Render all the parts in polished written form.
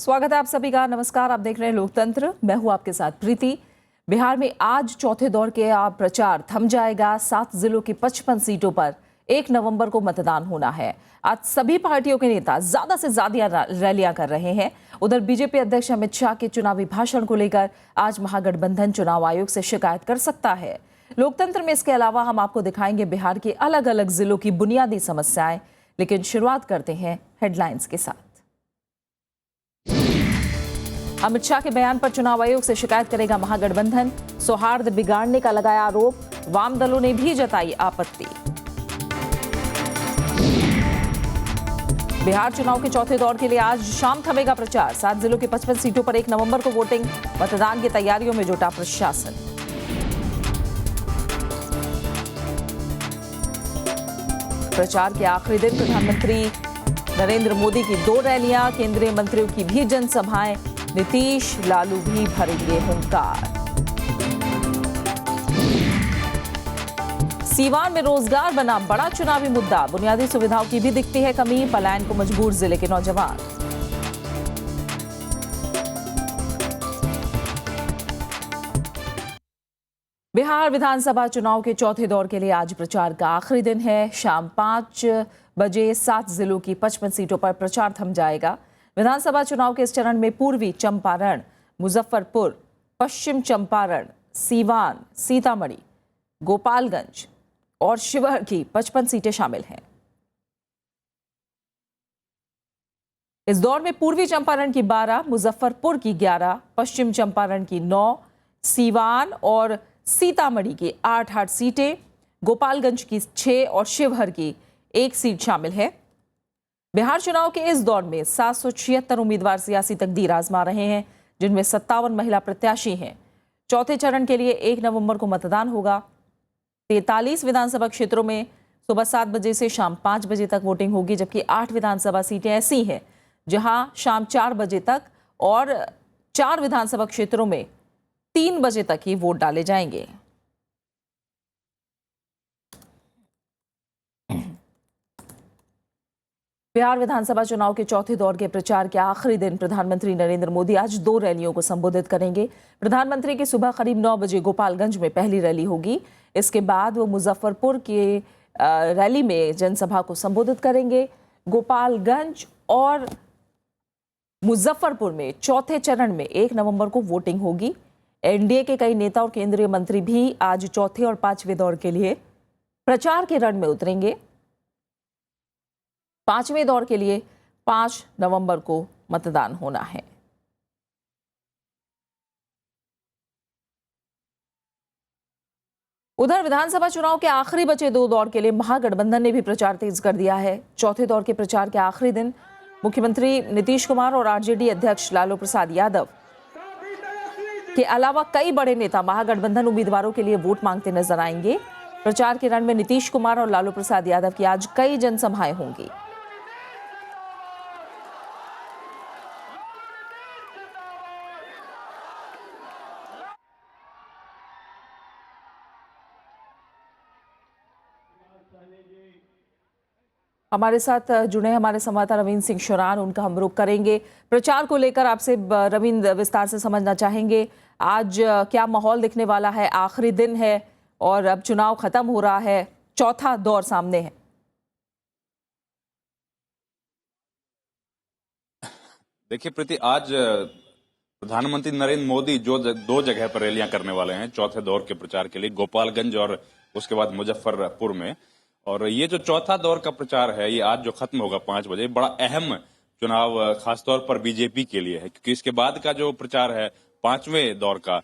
स्वागत है आप सभी का। नमस्कार, आप देख रहे हैं लोकतंत्र। मैं हूं आपके साथ प्रीति। बिहार में आज चौथे दौर के प्रचार थम जाएगा। 7 जिलों की 55 सीटों पर 1 नवंबर को मतदान होना है। आज सभी पार्टियों के नेता ज्यादा से ज्यादा रैलियां कर रहे हैं। उधर बीजेपी अध्यक्ष अमित शाह के चुनावी भाषण को लेकर आज महागठबंधन चुनाव आयोग से शिकायत कर सकता है। लोकतंत्र में इसके अलावा हम आपको दिखाएंगे बिहार के अलग अलग जिलों की बुनियादी समस्याएं। लेकिन शुरुआत करते हैं हेडलाइंस के साथ। अमित शाह के बयान पर चुनाव आयोग से शिकायत करेगा महागठबंधन। सौहार्द बिगाड़ने का लगाया आरोप। वाम दलों ने भी जताई आपत्ति। बिहार चुनाव के चौथे दौर के लिए आज शाम थमेगा प्रचार। 7 जिलों की 55 सीटों पर 1 नवंबर को वोटिंग। मतदान की तैयारियों में जुटा प्रशासन। प्रचार के आखिरी दिन प्रधानमंत्री नरेंद्र मोदी की 2 रैलियां, केंद्रीय मंत्रियों की भी जनसभाएं। नीतीश लालू भी भरेंगे हुंकार। सीवान में रोजगार बना बड़ा चुनावी मुद्दा। बुनियादी सुविधाओं की भी दिखती है कमी। पलायन को मजबूर जिले के नौजवान। बिहार विधानसभा चुनाव के चौथे दौर के लिए आज प्रचार का आखिरी दिन है। शाम 5 बजे 7 जिलों की 55 सीटों पर प्रचार थम जाएगा। विधानसभा चुनाव के इस चरण में पूर्वी चंपारण, मुजफ्फरपुर, पश्चिम चंपारण, सीवान, सीतामढ़ी, गोपालगंज और शिवहर की 55 सीटें शामिल हैं। इस दौर में पूर्वी चंपारण की 12, मुजफ्फरपुर की 11, पश्चिम चंपारण की 9, सीवान और सीतामढ़ी की 8 सीटें, गोपालगंज की 6 और शिवहर की 1 सीट शामिल है। बिहार चुनाव के इस दौर में 776 उम्मीदवार सियासी तकदीर आजमा रहे हैं, जिनमें 57 महिला प्रत्याशी हैं। चौथे चरण के लिए 1 नवंबर को मतदान होगा। 43 विधानसभा क्षेत्रों में सुबह 7 बजे से शाम 5 बजे तक वोटिंग होगी, जबकि 8 विधानसभा सीटें ऐसी हैं जहां शाम 4 बजे तक और 4 विधानसभा क्षेत्रों में 3 बजे तक ही वोट डाले जाएंगे। बिहार विधानसभा चुनाव के चौथे दौर के प्रचार के आखिरी दिन प्रधानमंत्री नरेंद्र मोदी आज 2 रैलियों को संबोधित करेंगे। प्रधानमंत्री की सुबह करीब 9 बजे गोपालगंज में पहली रैली होगी। इसके बाद वो मुजफ्फरपुर की रैली में जनसभा को संबोधित करेंगे। गोपालगंज और मुजफ्फरपुर में चौथे चरण में 1 नवंबर को वोटिंग होगी। एनडीए के कई नेता और केंद्रीय मंत्री भी आज चौथे और 5वें दौर के लिए प्रचार के रण में उतरेंगे। 5वें दौर के लिए 5 नवंबर को मतदान होना है। उधर विधानसभा चुनाव के आखिरी बचे 2 दौर के लिए महागठबंधन ने भी प्रचार तेज कर दिया है। चौथे दौर के प्रचार के आखिरी दिन मुख्यमंत्री नीतीश कुमार और आरजेडी अध्यक्ष लालू प्रसाद यादव के अलावा कई बड़े नेता महागठबंधन उम्मीदवारों के लिए वोट मांगते नजर आएंगे। प्रचार के रण में नीतीश कुमार और लालू प्रसाद यादव की आज कई जनसभाएं होंगी। हमारे साथ जुड़े हमारे संवाददाता रविंद्र सिंह शोरान, उनका हम रुख करेंगे। प्रचार को लेकर आपसे रविंद्र विस्तार से समझना चाहेंगे। आज क्या माहौल दिखने वाला है? आखिरी दिन है और अब चुनाव खत्म हो रहा है, चौथा दौर सामने है। देखिए प्रीति, आज प्रधानमंत्री नरेंद्र मोदी जो 2 जगह पर रैलियां करने वाले हैं चौथे दौर के प्रचार के लिए, गोपालगंज और उसके बाद मुजफ्फरपुर में। और ये जो चौथा दौर का प्रचार है, ये आज जो खत्म होगा 5 बजे, बड़ा अहम चुनाव खासतौर पर बीजेपी के लिए है, क्योंकि इसके बाद का जो प्रचार है 5वें दौर का,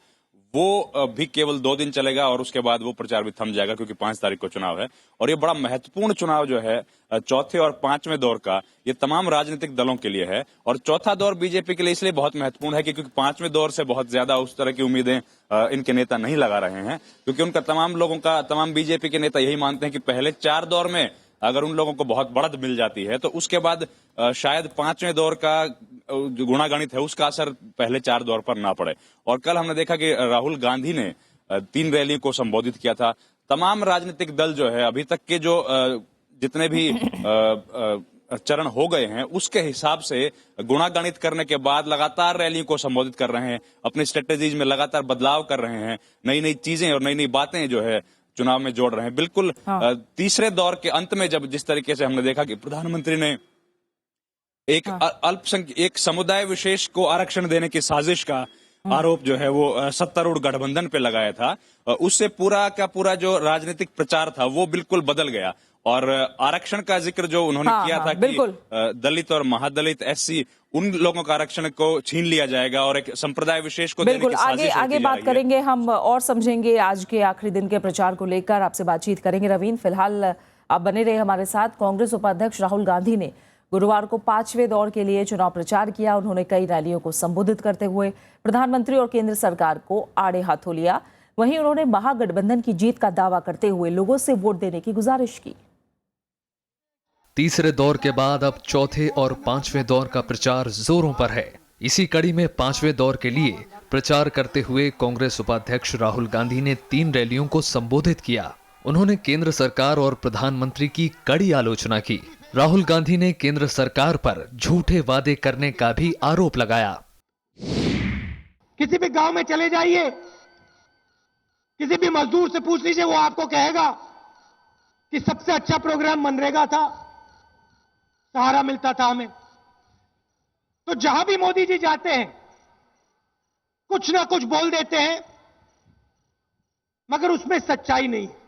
वो भी केवल 2 दिन चलेगा और उसके बाद वो प्रचार भी थम जाएगा, क्योंकि 5 तारीख को चुनाव है। और ये बड़ा महत्वपूर्ण चुनाव जो है चौथे और 5वें दौर का, ये तमाम राजनीतिक दलों के लिए है। और चौथा दौर बीजेपी के लिए इसलिए बहुत महत्वपूर्ण है क्योंकि 5वें दौर से बहुत ज्यादा उस तरह की उम्मीदें इनके नेता नहीं लगा रहे हैं, क्योंकि उनका तमाम बीजेपी के नेता यही मानते हैं कि पहले 4 दौर में अगर उन लोगों को बहुत बढ़त मिल जाती है तो उसके बाद शायद 5वें दौर का जो गुणागणित है उसका असर पहले 4 दौर पर ना पड़े। और कल हमने देखा कि राहुल गांधी ने 3 रैलियों को संबोधित किया था। तमाम राजनीतिक दल जो है, अभी तक के जो जितने भी चरण हो गए हैं उसके हिसाब से गुणागणित करने के बाद लगातार रैलियों को संबोधित कर रहे हैं, अपनी स्ट्रेटेजीज में लगातार बदलाव कर रहे हैं, नई नई चीजें और नई नई बातें जो है चुनाव में जोड़ रहे हैं। बिल्कुल तीसरे दौर के अंत में जब जिस तरीके से हमने देखा कि प्रधानमंत्री ने एक अल्पसंख्यक एक समुदाय विशेष को आरक्षण देने की साजिश का आरोप जो है वो सत्तारूढ़ गठबंधन पे लगाया था, उससे पूरा का पूरा जो राजनीतिक प्रचार था वो बिल्कुल बदल गया। और आरक्षण का जिक्र जो उन्होंने किया था कि दलित और महादलित एससी उन लोगों का आरक्षण को छीन लिया जाएगा और एक संप्रदाय विशेष को देने की साजिश आगे बात करेंगे हम और समझेंगे आज के आखिरी दिन के प्रचार को लेकर आपसे बातचीत करेंगे। रवीन, फिलहाल आप बने रहे हमारे साथ। कांग्रेस उपाध्यक्ष राहुल गांधी ने गुरुवार को 5वें दौर के लिए चुनाव प्रचार किया। उन्होंने कई रैलियों को संबोधित करते हुए प्रधानमंत्री और केंद्र सरकार को आड़े हाथों लिया। वहीं उन्होंने महागठबंधन की जीत का दावा करते हुए लोगों से वोट देने की गुजारिश की। तीसरे दौर के बाद अब चौथे और 5वें दौर का प्रचार जोरों पर है। इसी कड़ी में 5वें दौर के लिए प्रचार करते हुए कांग्रेस उपाध्यक्ष राहुल गांधी ने 3 रैलियों को संबोधित किया। उन्होंने केंद्र सरकार और प्रधानमंत्री की कड़ी आलोचना की। राहुल गांधी ने केंद्र सरकार पर झूठे वादे करने का भी आरोप लगाया। किसी भी गांव में चले जाइए, किसी भी मजदूर से पूछ लीजिए, वो आपको कहेगा कि सबसे अच्छा प्रोग्राम मनरेगा था, सहारा मिलता था हमें। तो जहां भी मोदी जी जाते हैं कुछ ना कुछ बोल देते हैं, मगर उसमें सच्चाई नहीं है।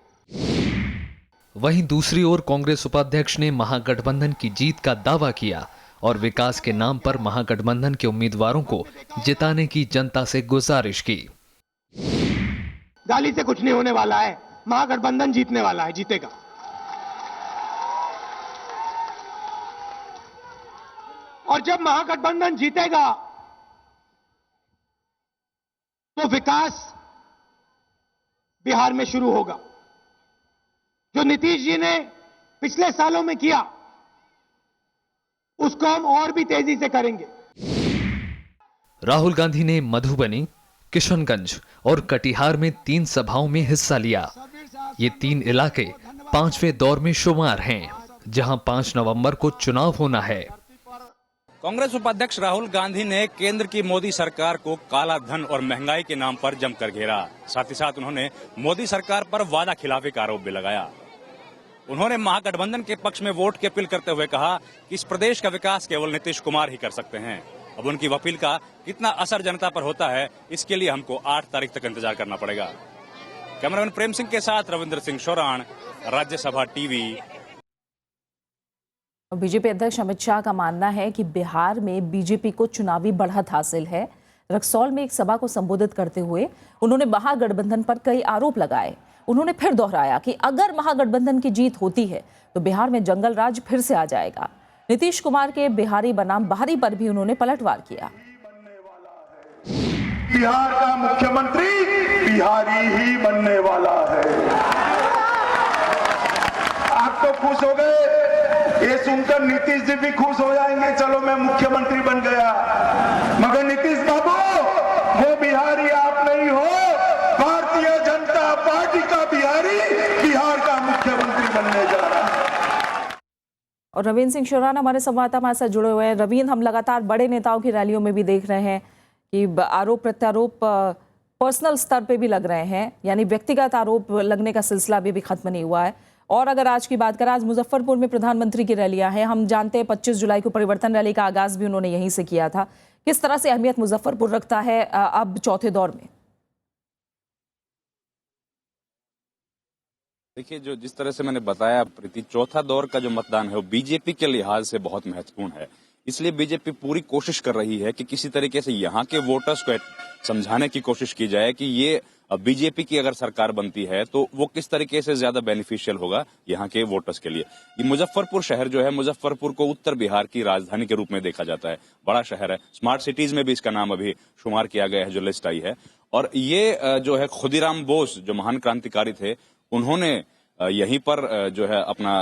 वहीं दूसरी ओर कांग्रेस उपाध्यक्ष ने महागठबंधन की जीत का दावा किया और विकास के नाम पर महागठबंधन के उम्मीदवारों को जिताने की जनता से गुजारिश की। गाली से कुछ नहीं होने वाला है, महागठबंधन जीतने वाला है, जीतेगा। और जब महागठबंधन जीतेगा तो विकास बिहार में शुरू होगा। जो नीतीश जी ने पिछले सालों में किया उसको हम और भी तेजी से करेंगे। राहुल गांधी ने मधुबनी, किशनगंज और कटिहार में 3 सभाओं में हिस्सा लिया। ये 3 इलाके 5वें दौर में शुमार हैं, जहां 5 नवंबर को चुनाव होना है। कांग्रेस उपाध्यक्ष राहुल गांधी ने केंद्र की मोदी सरकार को काला धन और महंगाई के नाम पर जमकर घेरा। साथ ही साथ उन्होंने मोदी सरकार पर वादा खिलाफी का आरोप भी लगाया। उन्होंने महागठबंधन के पक्ष में वोट की अपील करते हुए कहा कि इस प्रदेश का विकास केवल नीतीश कुमार ही कर सकते हैं। अब उनकी अपील का कितना असर जनता पर होता है, इसके लिए हमको 8 तारीख तक इंतजार करना पड़ेगा। कैमरामैन प्रेम सिंह के साथ रविंद्र सिंह शोराण, राज्यसभा टीवी। बीजेपी अध्यक्ष अमित शाह का मानना है कि बिहार में बीजेपी को चुनावी बढ़त हासिल है। रक्सौल में एक सभा को संबोधित करते हुए उन्होंने महागठबंधन पर कई आरोप लगाए। उन्होंने फिर दोहराया कि अगर महागठबंधन की जीत होती है तो बिहार में जंगल राज फिर से आ जाएगा। नीतीश कुमार के बिहारी बनाम बाहरी पर भी उन्होंने पलटवार किया। बिहार का मुख्यमंत्री बिहारी ही बनने वाला है। आप तो खुश हो गए, ये सुनकर नीतीश जी भी खुश हो जाएंगे, चलो मैं मुख्यमंत्री बन गया। मगर नीतीश बाबू, वो बिहारी आप नहीं हो, भारतीय जनता पार्टी का बिहारी बिहार का मुख्यमंत्री बनने जा रहा है। और रवीन सिंह शोरान हमारे संवाददाता हमारे साथ जुड़े हुए हैं। रवीन, हम लगातार बड़े नेताओं की रैलियों में भी देख रहे हैं कि आरोप प्रत्यारोप पर्सनल स्तर पे भी लग रहे हैं, यानी व्यक्तिगत आरोप लगने का सिलसिला अभी भी खत्म नहीं हुआ है। और अगर आज की बात करें, आज मुजफ्फरपुर में प्रधानमंत्री की रैलियां हैं। हम जानते हैं 25 जुलाई को परिवर्तन रैली का आगाज भी उन्होंने यहीं से किया था। किस तरह से अहमियत मुजफ्फरपुर रखता है अब चौथे दौर में? देखिए, जो जिस तरह से मैंने बताया प्रीति, चौथा दौर का जो मतदान है वो बीजेपी के लिहाज से बहुत महत्वपूर्ण है। इसलिए बीजेपी पूरी कोशिश कर रही है कि किसी तरीके से यहाँ के वोटर्स को समझाने की कोशिश की जाए कि ये बीजेपी की अगर सरकार बनती है तो वो किस तरीके से ज्यादा बेनिफिशियल होगा यहाँ के वोटर्स के लिए। ये मुजफ्फरपुर शहर जो है, मुजफ्फरपुर को उत्तर बिहार की राजधानी के रूप में देखा जाता है। बड़ा शहर है, स्मार्ट सिटीज में भी इसका नाम अभी शुमार किया गया है, जो लिस्ट आई है। और ये जो है खुदीराम बोस, जो महान क्रांतिकारी थे, उन्होंने यहीं पर जो है अपना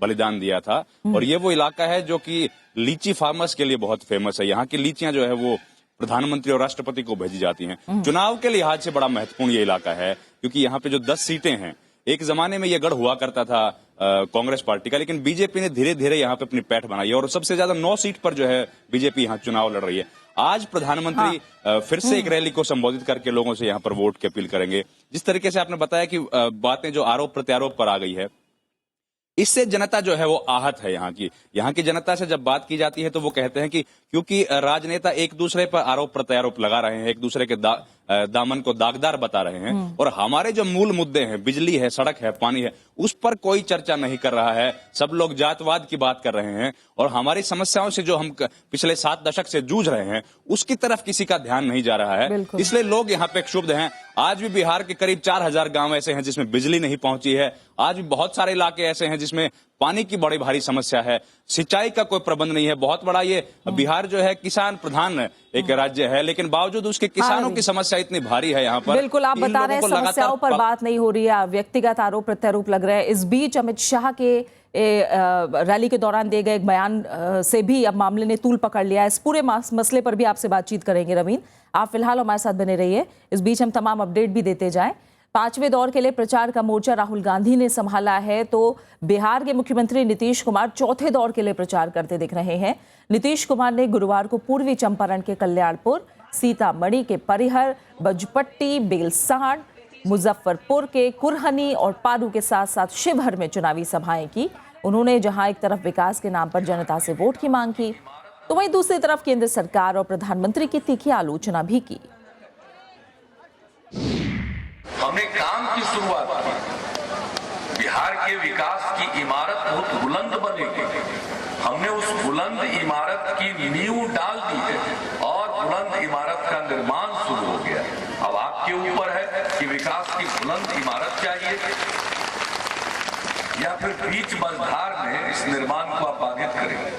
बलिदान दिया था। और ये वो इलाका है जो कि लीची फार्मर्स के लिए बहुत फेमस है। यहाँ की लीचियां जो है वो प्रधानमंत्री और राष्ट्रपति को भेजी जाती हैं। चुनाव के लिहाज से बड़ा महत्वपूर्ण ये इलाका है, क्योंकि यहाँ पे जो 10 सीटें हैं, एक जमाने में ये गढ़ हुआ करता था कांग्रेस पार्टी का, लेकिन बीजेपी ने धीरे धीरे यहाँ पे अपनी पैठ बनाई है और सबसे ज्यादा 9 सीट पर जो है बीजेपी यहाँ चुनाव लड़ रही है। आज प्रधानमंत्री फिर से एक रैली को संबोधित करके लोगों से यहाँ पर वोट की अपील करेंगे। जिस तरीके से आपने बताया कि बातें जो आरोप प्रत्यारोप पर आ गई है, इससे जनता जो है वो आहत है। यहाँ की जनता से जब बात की जाती है तो वो कहते हैं कि क्योंकि राजनेता एक दूसरे पर आरोप प्रत्यारोप लगा रहे हैं, एक दूसरे के दामन को दागदार बता रहे हैं और हमारे जो मूल मुद्दे हैं, बिजली है, सड़क है, पानी है, उस पर कोई चर्चा नहीं कर रहा है। सब लोग जातवाद की बात कर रहे हैं और हमारी समस्याओं से जो हम पिछले 7 दशक से जूझ रहे हैं उसकी तरफ किसी का ध्यान नहीं जा रहा है। इसलिए लोग यहाँ पे क्षुब्ध हैं। आज भी बिहार के करीब 4000 गांव ऐसे हैं जिसमें बिजली नहीं पहुंची है। आज भी बहुत सारे इलाके ऐसे हैं जिसमें पानी की बड़ी भारी समस्या है, सिंचाई का कोई प्रबंध नहीं है। बहुत बड़ा ये बिहार जो है किसान प्रधान एक राज्य है, लेकिन बावजूद उसके किसानों की समस्या इतनी भारी है यहाँ पर। बिल्कुल, आप बता रहे हैं समस्याओं पर बात नहीं हो रही है, व्यक्तिगत आरोप प्रत्यारोप लग रहे हैं। इस बीच अमित शाह के रैली के दौरान दिए गए एक बयान से भी अब मामले ने तूल पकड़ लिया है। इस पूरे मसले पर भी आपसे बातचीत करेंगे रवीन, आप फिलहाल हमारे साथ बने रहिए। इस बीच हम तमाम अपडेट भी देते जाएं। 5वें दौर के लिए प्रचार का मोर्चा राहुल गांधी ने संभाला है, तो बिहार के मुख्यमंत्री नीतीश कुमार चौथे दौर के लिए प्रचार करते दिख रहे हैं। नीतीश कुमार ने गुरुवार को पूर्वी चंपारण के कल्याणपुर, सीतामढ़ी के परिहर, बजपट्टी, बेलसाड़, मुजफ्फरपुर के कुरहनी और पारू के साथ साथ शिवहर में चुनावी सभाएं की। उन्होंने जहां एक तरफ विकास के नाम पर जनता से वोट की मांग की, तो वहीं दूसरी तरफ केंद्र सरकार और प्रधानमंत्री की तीखी आलोचना भी की। हमने काम की शुरुआत की, बिहार के विकास की इमारत बहुत बुलंद बनेगी। हमने उस बुलंद इमारत की नींव डाल दी है और बुलंद इमारत का निर्माण शुरू हो गया। अब आपके ऊपर है कि विकास की बुलंद इमारत चाहिए या फिर बीच मझधार में इस निर्माण को आप बाधित करेंगे।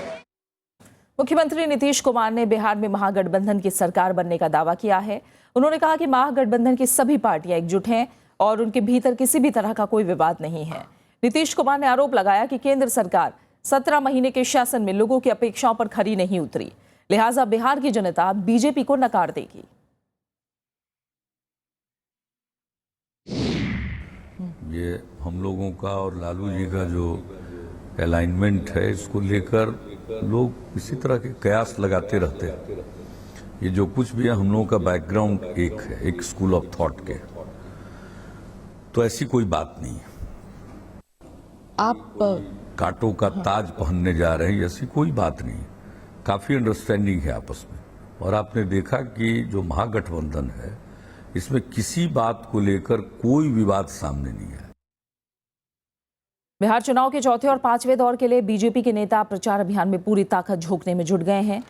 मुख्यमंत्री नीतीश कुमार ने बिहार में महागठबंधन की सरकार बनने का दावा किया है। उन्होंने कहा कि महागठबंधन की सभी पार्टियां एकजुट हैं और उनके भीतर किसी भी तरह का कोई विवाद नहीं है। नीतीश कुमार ने आरोप लगाया कि केंद्र सरकार 17 महीने के शासन में लोगों की अपेक्षाओं पर खरी नहीं उतरी, लिहाजा बिहार की जनता बीजेपी को नकार देगी। ये हम लोगों का और लालू जी का जो अलाइनमेंट है, इसको लेकर लोग इसी तरह के कयास लगाते रहते हैं। ये जो कुछ भी है, हम लोगों का बैकग्राउंड एक है, एक स्कूल ऑफ थॉट के, तो ऐसी कोई बात नहीं है। आप कांटों का ताज पहनने जा रहे हैं, ऐसी कोई बात नहीं। काफी अंडरस्टैंडिंग है आपस में, और आपने देखा कि जो महागठबंधन है इसमें किसी बात को लेकर कोई विवाद सामने नहीं है। बिहार चुनाव के चौथे और 5वें दौर के लिए बीजेपी के नेता प्रचार अभियान में पूरी ताकत झोंकने में जुट गए हैं।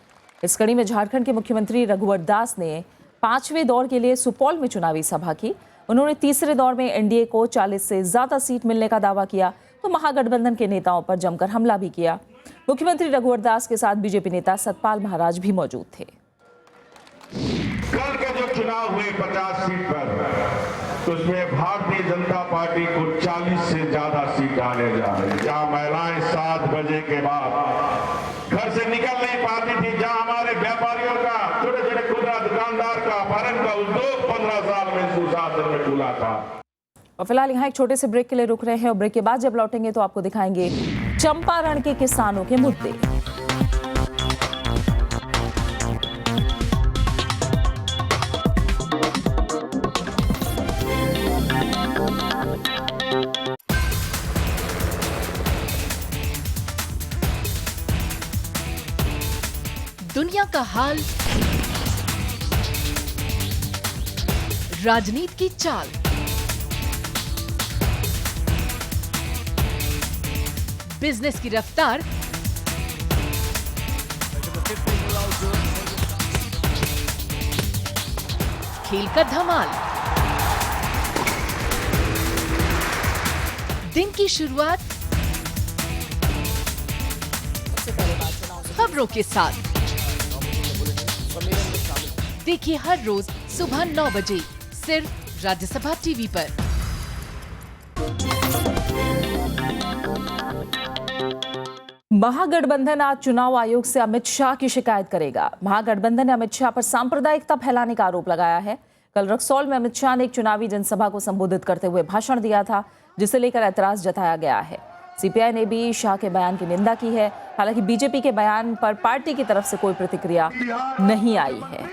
इस कड़ी में झारखंड के मुख्यमंत्री रघुवर दास ने 5वें दौर के लिए सुपौल में चुनावी सभा की। उन्होंने तीसरे दौर में एनडीए को 40 से ज्यादा सीट मिलने का दावा किया, तो महागठबंधन के नेताओं पर जमकर हमला भी किया। मुख्यमंत्री रघुवर दास के साथ बीजेपी नेता सतपाल महाराज भी मौजूद थे। कल के जो चुनाव हुए 50 सीट पर, तो उसमें भारतीय जनता पार्टी को 40 से ज्यादा सीट आने जा रही, जहां महिलाएं 7 बजे के बाद घर से निकल नहीं पाती थी, जहां हमारे व्यापारियों का, छोटे छोटे खुदरा दुकानदार का, अपहरण का उद्योग 15 साल में सुशासन में खुला था। और फिलहाल यहाँ एक छोटे से ब्रेक के लिए रुक रहे हैं, और ब्रेक के बाद जब लौटेंगे तो आपको दिखाएंगे चंपारण के किसानों के मुद्दे। दुनिया का हाल, राजनीति की चाल, बिजनेस की रफ्तार, खेल का धमाल, दिन की शुरुआत खबरों के साथ। देखिए हर रोज सुबह 9 बजे सिर्फ राज्यसभा टीवी पर। महागठबंधन आज चुनाव आयोग से अमित शाह की शिकायत करेगा। महागठबंधन ने अमित शाह पर सांप्रदायिकता फैलाने का आरोप लगाया है। कल रक्सौल में अमित शाह ने एक चुनावी जनसभा को संबोधित करते हुए भाषण दिया था, जिसे लेकर ऐतराज जताया गया है। सीपीआई ने भी शाह के बयान की निंदा की है। हालांकि बीजेपी के बयान पर पार्टी की तरफ से कोई प्रतिक्रिया नहीं आई है।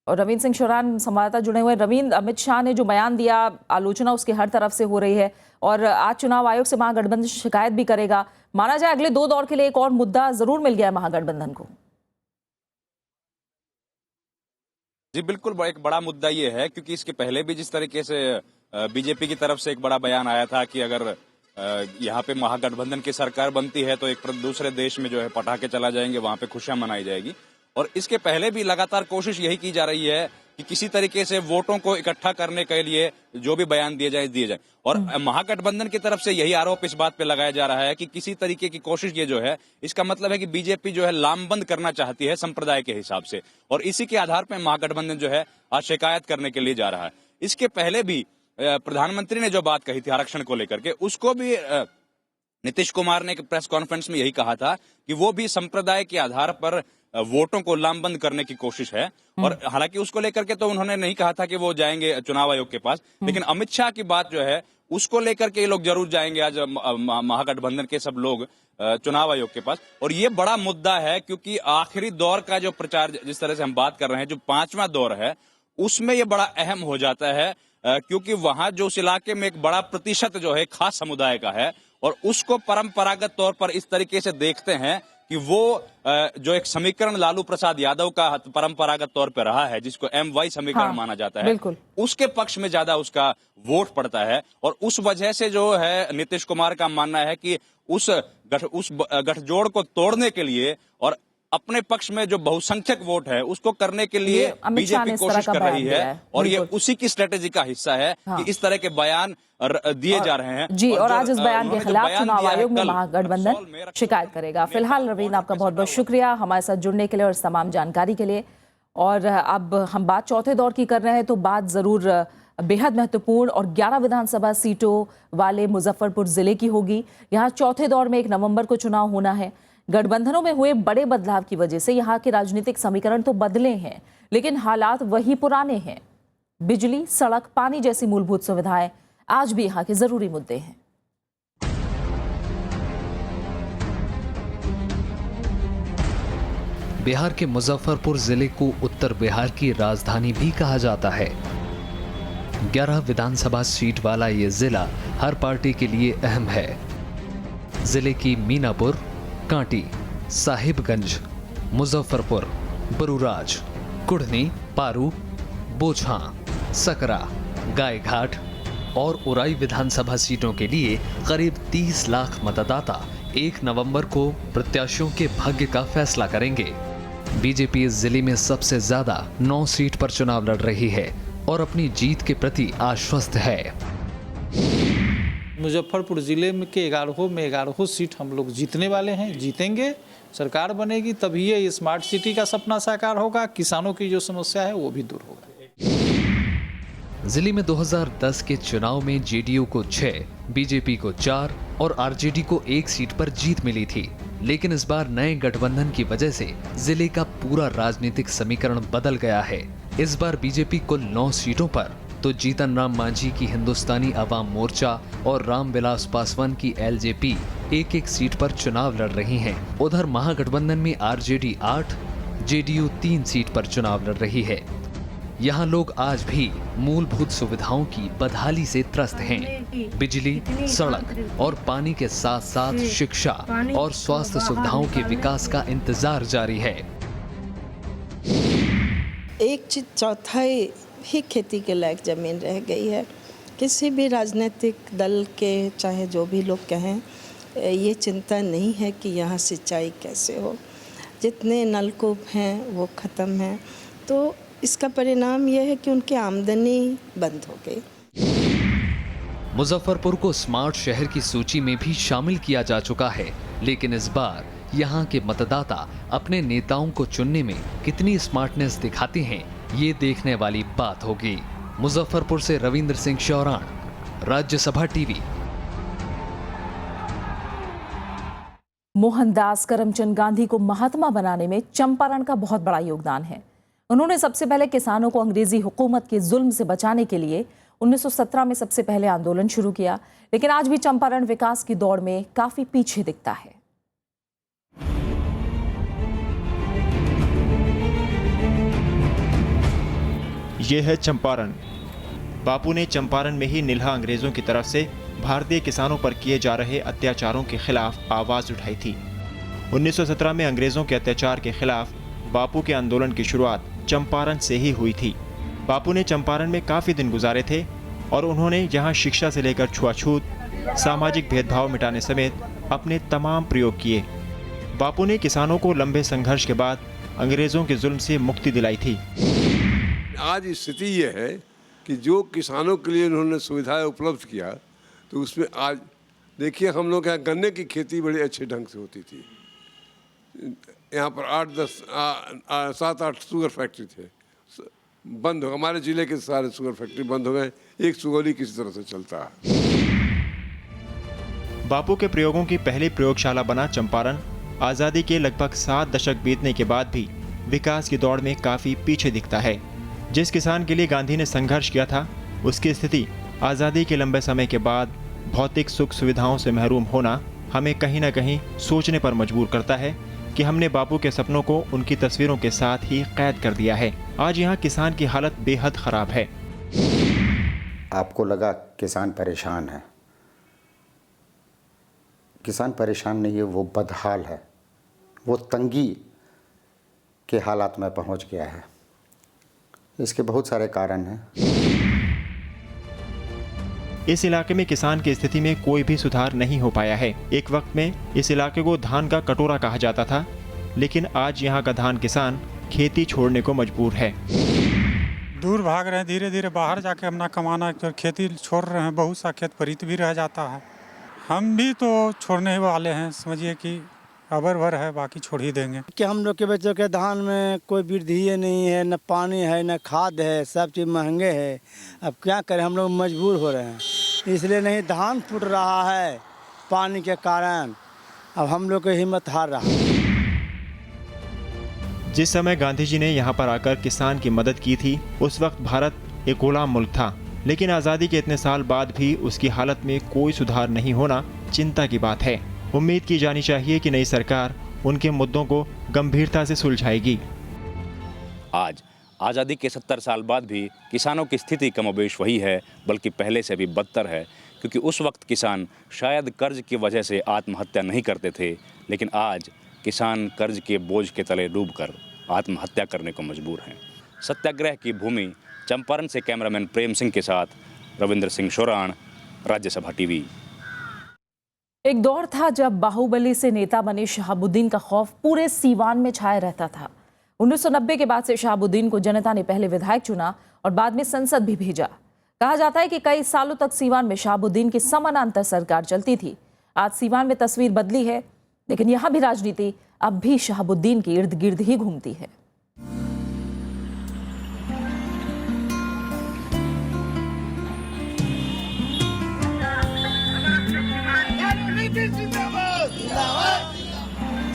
और रविंद्र सिंह शौरान संवाददाता जुड़े हुए। रविंद्र, अमित शाह ने जो बयान दिया, आलोचना उसकी हर तरफ से हो रही है और आज चुनाव आयोग से महागठबंधन शिकायत भी करेगा। माना जाए अगले 2 दौर के लिए एक और मुद्दा जरूर मिल गया है महागठबंधन को। जी बिल्कुल, एक बड़ा मुद्दा ये है क्योंकि इसके पहले भी जिस तरीके से बीजेपी की तरफ से एक बड़ा बयान आया था कि अगर यहाँ पे महागठबंधन की सरकार बनती है तो एक दूसरे देश में जो है पटाखे चला जाएंगे, वहां पे खुशियां मनाई जाएगी। और इसके पहले भी लगातार कोशिश यही की जा रही है कि किसी तरीके से वोटों को इकट्ठा करने के लिए जो भी बयान दिए जाए। और महागठबंधन की तरफ से यही आरोप इस बात पे लगाया जा रहा है कि किसी तरीके की कोशिश ये जो है, इसका मतलब है कि बीजेपी जो है लामबंद करना चाहती है संप्रदाय के हिसाब से, और इसी के आधार पर महागठबंधन जो है आज शिकायत करने के लिए जा रहा है। इसके पहले भी प्रधानमंत्री ने जो बात कही थी आरक्षण को लेकर के, उसको भी नीतीश कुमार ने एक प्रेस कॉन्फ्रेंस में यही कहा था कि वो भी संप्रदाय के आधार पर वोटों को लामबंद करने की कोशिश है। और हालांकि उसको लेकर के तो उन्होंने नहीं कहा था कि वो जाएंगे चुनाव आयोग के पास, लेकिन अमित शाह की बात जो है उसको लेकर के ये लोग जरूर जाएंगे आज महागठबंधन के सब लोग चुनाव आयोग के पास। और ये बड़ा मुद्दा है क्योंकि आखिरी दौर का जो प्रचार जिस तरह से हम बात कर रहे हैं, जो 5वां दौर है, उसमें ये बड़ा अहम हो जाता है क्योंकि वहां जो उस इलाके में एक बड़ा प्रतिशत जो है खास समुदाय का है और उसको परंपरागत तौर पर इस तरीके से देखते हैं कि वो जो एक समीकरण लालू प्रसाद यादव का परंपरागत तौर पर रहा है, जिसको MY समीकरण माना जाता है, उसके पक्ष में ज्यादा उसका वोट पड़ता है। और उस वजह से जो है नीतीश कुमार का मानना है कि उस गठजोड़ को तोड़ने के लिए और अपने पक्ष में जो बहुसंख्यक वोट है उसको करने के लिए बीजेपी कोशिश कर रही है और ये उसी की स्ट्रेटेजी का हिस्सा है कि इस तरह के बयान दिए जा रहे हैं। जी, और आज इस बयान के खिलाफ चुनाव आयोग में महागठबंधन शिकायत करेगा। फिलहाल रवींद्र, आपका बहुत बहुत शुक्रिया हमारे साथ जुड़ने के लिए और इस तमाम जानकारी के लिए। और अब हम बात चौथे दौर की कर रहे हैं तो बात जरूर बेहद महत्वपूर्ण और 11 विधानसभा सीटों वाले मुजफ्फरपुर जिले की होगी। यहाँ चौथे दौर में 1 नवंबर को चुनाव होना है। गठबंधनों में हुए बड़े बदलाव की वजह से यहाँ के राजनीतिक समीकरण तो बदले हैं, लेकिन हालात वही पुराने हैं। बिजली, सड़क, पानी जैसी मूलभूत सुविधाएं आज भी यहाँ के जरूरी मुद्दे हैं। बिहार के मुजफ्फरपुर जिले को उत्तर बिहार की राजधानी भी कहा जाता है। 11 विधानसभा सीट वाला ये जिला हर पार्टी के लिए अहम है। जिले की मीनापुर, कांटी, साहिबगंज, मुजफ्फरपुर, बरूराज, कुढ़नी, पारू, बोछा, सकरा, गायघाट और उराई विधानसभा सीटों के लिए करीब 30 लाख मतदाता 1 नवंबर को प्रत्याशियों के भाग्य का फैसला करेंगे। बीजेपी इस जिले में सबसे ज्यादा 9 सीट पर चुनाव लड़ रही है और अपनी जीत के प्रति आश्वस्त है। मुजफ्फरपुर जिले में के 11 सीट हम लोग जीतने वाले हैं, जीतेंगे, सरकार बनेगी, तभी ये स्मार्ट सिटी का सपना साकार होगा, किसानों की जो समस्या है वो भी दूर होगा। जिले में 2010 के चुनाव में जेडीयू को 6, बीजेपी को 4 और आरजेडी को 1 सीट पर जीत मिली थी, लेकिन इस बार नए गठबंधन की वजह से जिले का पूरा राजनीतिक समीकरण बदल गया है। इस बार बीजेपी कुल 9 सीटों पर तो जीतन राम मांझी की हिंदुस्तानी अवाम मोर्चा और रामविलास पासवान की एलजेपी 1-1 सीट पर चुनाव लड़ रही हैं। उधर महागठबंधन में आरजेडी 8, जेडीयू 3 सीट पर चुनाव लड़ रही है। यहाँ लोग आज भी मूलभूत सुविधाओं की बदहाली से त्रस्त हैं। बिजली, सड़क और पानी के साथ साथ शिक्षा और स्वास्थ्य सुविधाओं के विकास का इंतजार जारी है। 1/4 ही खेती के लायक ज़मीन रह गई है। किसी भी राजनीतिक दल के चाहे जो भी लोग कहें, ये चिंता नहीं है कि यहाँ सिंचाई कैसे हो। जितने नलकूप हैं वो ख़त्म हैं, तो इसका परिणाम यह है कि उनकी आमदनी बंद हो गई। मुजफ्फरपुर को स्मार्ट शहर की सूची में भी शामिल किया जा चुका है, लेकिन इस बार यहाँ के मतदाता अपने नेताओं को चुनने में कितनी स्मार्टनेस दिखाते हैं, ये देखने वाली बात होगी। मुजफ्फरपुर से रविंद्र सिंह शौरान, राज्यसभा टीवी। मोहनदास करमचंद गांधी को महात्मा बनाने में चंपारण का बहुत बड़ा योगदान है। उन्होंने सबसे पहले किसानों को अंग्रेजी हुकूमत के जुल्म से बचाने के लिए 1917 में सबसे पहले आंदोलन शुरू किया, लेकिन आज भी चंपारण विकास की दौड़ में काफी पीछे दिखता है। ये है चंपारण। बापू ने चंपारण में ही निल्हा अंग्रेजों की तरफ से भारतीय किसानों पर किए जा रहे अत्याचारों के खिलाफ आवाज उठाई थी। 1917 में अंग्रेजों के अत्याचार के खिलाफ बापू के आंदोलन की शुरुआत चंपारण से ही हुई थी। बापू ने चंपारण में काफ़ी दिन गुजारे थे और उन्होंने यहाँ शिक्षा से लेकर छुआछूत, सामाजिक भेदभाव मिटाने समेत अपने तमाम प्रयोग किए। बापू ने किसानों को लंबे संघर्ष के बाद अंग्रेजों के जुल्म से मुक्ति दिलाई थी। आज स्थिति ये है कि जो किसानों के लिए उन्होंने सुविधाएं उपलब्ध किया, तो उसमें आज देखिए हम लोग यहाँ गन्ने की खेती बड़े अच्छे ढंग से होती थी। यहाँ पर 7-8 शुगर फैक्ट्री थे, बंद हो, हमारे जिले के सारे शुगर फैक्ट्री बंद हो गए। एक सुगौली किसी तरह से चलता है। बापू के प्रयोगों की पहली प्रयोगशाला बना चंपारण आज़ादी के लगभग 7 दशक बीतने के बाद भी विकास की दौड़ में काफ़ी पीछे दिखता है। जिस किसान के लिए गांधी ने संघर्ष किया था, उसकी स्थिति आज़ादी के लंबे समय के बाद भौतिक सुख सुविधाओं से महरूम होना हमें कहीं ना कहीं सोचने पर मजबूर करता है कि हमने बापू के सपनों को उनकी तस्वीरों के साथ ही कैद कर दिया है। आज यहाँ किसान की हालत बेहद ख़राब है। आपको लगा किसान परेशान है, किसान परेशान नहीं है, वो बदहाल है, वो तंगी के हालात में पहुँच गया है। इसके बहुत सारे कारण हैं। इस इलाके में किसान की स्थिति में कोई भी सुधार नहीं हो पाया है। एक वक्त में इस इलाके को धान का कटोरा कहा जाता था, लेकिन आज यहाँ का धान किसान खेती छोड़ने को मजबूर है। दूर भाग रहे हैं, धीरे धीरे बाहर जाके अपना कमाना, खेती छोड़ रहे हैं। बहुत सा खेत परित भी रह जाता है। हम भी तो छोड़ने वाले हैं, समझिए कि अबर भर है, बाकी छोड़ ही देंगे। कि हम लोग के बच्चों के धान में कोई वृद्धि नहीं है, न पानी है, न खाद है, सब चीज़ महंगे है। अब क्या करें, हम लोग मजबूर हो रहे हैं, इसलिए नहीं धान फूट रहा है पानी के कारण। अब हम लोग की हिम्मत हार रहा है। जिस समय गांधी जी ने यहाँ पर आकर किसान की मदद की थी, उस वक्त भारत एक गुलाम मुल्क था, लेकिन आज़ादी के इतने साल बाद भी उसकी हालत में कोई सुधार नहीं होना चिंता की बात है। उम्मीद की जानी चाहिए कि नई सरकार उनके मुद्दों को गंभीरता से सुलझाएगी। आज आज़ादी के 70 साल बाद भी किसानों की स्थिति कमोबेश वही है, बल्कि पहले से भी बदतर है, क्योंकि उस वक्त किसान शायद कर्ज की वजह से आत्महत्या नहीं करते थे, लेकिन आज किसान कर्ज के बोझ के तले डूबकर आत्महत्या करने को मजबूर हैं। सत्याग्रह की भूमि चंपारण से कैमरामैन प्रेम सिंह के साथ रविंद्र सिंह शोराण, राज्यसभा टीवी। एक दौर था जब बाहुबली से नेता बने शहाबुद्दीन का खौफ पूरे सीवान में छाया रहता था। 1990 के बाद से शहाबुद्दीन को जनता ने पहले विधायक चुना और बाद में संसद भी भेजा। कहा जाता है कि कई सालों तक सीवान में शहाबुद्दीन की समानांतर सरकार चलती थी। आज सीवान में तस्वीर बदली है, लेकिन यहाँ भी राजनीति अब भी शहाबुद्दीन के इर्द गिर्द ही घूमती है।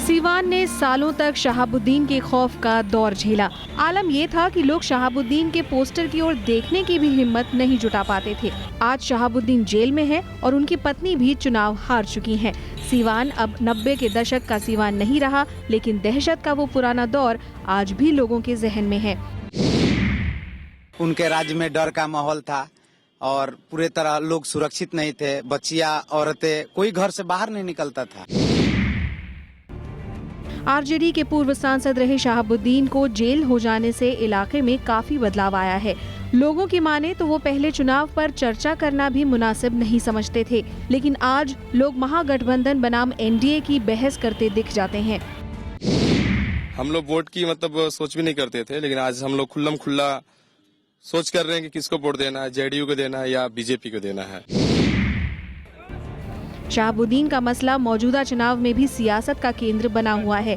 सीवान ने सालों तक शहाबुद्दीन के खौफ का दौर झेला। आलम यह था कि लोग शहाबुद्दीन के पोस्टर की ओर देखने की भी हिम्मत नहीं जुटा पाते थे। आज शहाबुद्दीन जेल में है और उनकी पत्नी भी चुनाव हार चुकी हैं। सीवान अब 90 के दशक का सीवान नहीं रहा, लेकिन दहशत का वो पुराना दौर आज भी लोगों के जहन में है। उनके राज्य में डर का माहौल था और पूरे तरह लोग सुरक्षित नहीं थे। बच्चियां, औरतें, कोई घर से बाहर नहीं निकलता था। आरजेडी के पूर्व सांसद रहे शहाबुद्दीन को जेल हो जाने से इलाके में काफी बदलाव आया है। लोगों की माने तो वो पहले चुनाव पर चर्चा करना भी मुनासिब नहीं समझते थे, लेकिन आज लोग महागठबंधन बनाम एनडीए की बहस करते दिख जाते हैं। हम लोग वोट की सोच भी नहीं करते थे, लेकिन आज हम लोग खुल्लम खुल्ला सोच कर रहे हैं कि किसको वोट देना है, जेडीयू को देना है या बीजेपी को देना है। शहाबुद्दीन का मसला मौजूदा चुनाव में भी सियासत का केंद्र बना हुआ है।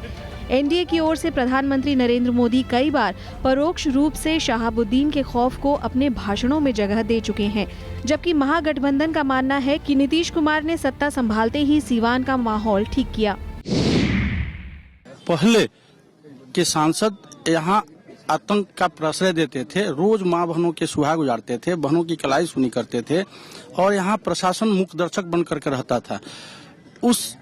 एनडीए की ओर से प्रधानमंत्री नरेंद्र मोदी कई बार परोक्ष रूप से शहाबुद्दीन के खौफ को अपने भाषणों में जगह दे चुके हैं, जबकि महागठबंधन का मानना है कि नीतीश कुमार ने सत्ता संभालते ही सीवान का माहौल ठीक किया। पहले के सांसद यहाँ आतंक का प्रश्रय देते थे, रोज माँ बहनों के सुहाग उजाड़ते थे, बहनों की कलाई सुनी करते थे और यहाँ प्रशासन मुख्य दर्शक बन करके रहता था। उस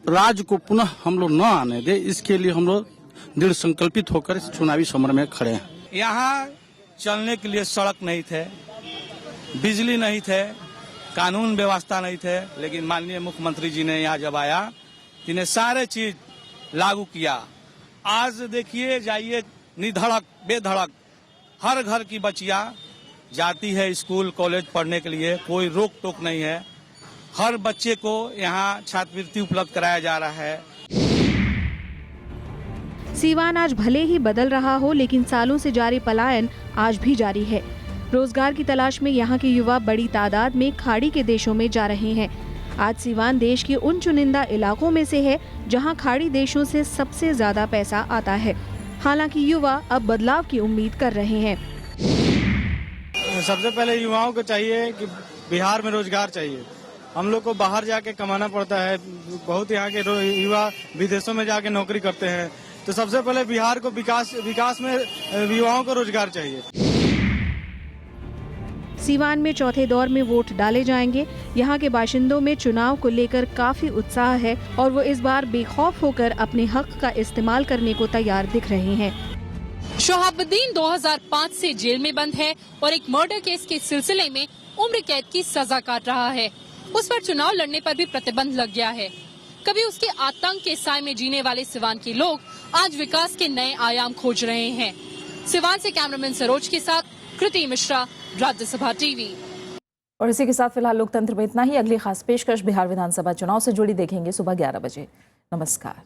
राज को पुनः हम लोग न आने दे, इसके लिए हम लोग दृढ़ संकल्पित होकर इस चुनावी समर में खड़े हैं। यहाँ चलने के लिए सड़क नहीं थे, बिजली नहीं थे, कानून व्यवस्था नहीं थे, लेकिन माननीय मुख्यमंत्री जी ने यहाँ जब आया, इन्हें सारे चीज लागू किया। आज देखिए, जाइए निधड़क बेधड़क हर घर की बच्चियां जाती है स्कूल कॉलेज पढ़ने के लिए, कोई रोक टोक नहीं है। हर बच्चे को यहाँ छात्रवृत्ति उपलब्ध कराया जा रहा है। सीवान आज भले ही बदल रहा हो, लेकिन सालों से जारी पलायन आज भी जारी है। रोजगार की तलाश में यहाँ के युवा बड़ी तादाद में खाड़ी के देशों में जा रहे हैं। आज सीवान देश के उन चुनिंदा इलाकों में से है जहाँ खाड़ी देशों से सबसे ज्यादा पैसा आता है। हालांकि युवा अब बदलाव की उम्मीद कर रहे हैं। सबसे पहले युवाओं को चाहिए कि बिहार में रोजगार चाहिए। हम लोग को बाहर जाके कमाना पड़ता है, बहुत यहाँ के युवा विदेशों में जाके नौकरी करते हैं, तो सबसे पहले बिहार को विकास में युवाओं को रोजगार चाहिए। सीवान में चौथे दौर में वोट डाले जाएंगे। यहाँ के बाशिंदों में चुनाव को लेकर काफी उत्साह है और वो इस बार बेखौफ होकर अपने हक का इस्तेमाल करने को तैयार दिख रहे हैं। शहाबुद्दीन 2005 से जेल में बंद है और एक मर्डर केस के सिलसिले में उम्र कैद की सजा काट रहा है। उस पर चुनाव लड़ने पर भी प्रतिबंध लग गया है। कभी उसके आतंक के साए में जीने वाले सिवान के लोग आज विकास के नए आयाम खोज रहे हैं। सिवान से कैमरामैन सरोज के साथ कृति मिश्रा, राज्यसभा टीवी। और इसी के साथ फिलहाल लोकतंत्र में इतना ही। अगली खास पेशकश बिहार विधानसभा चुनाव से जुड़ी देखेंगे सुबह 11 बजे। नमस्कार।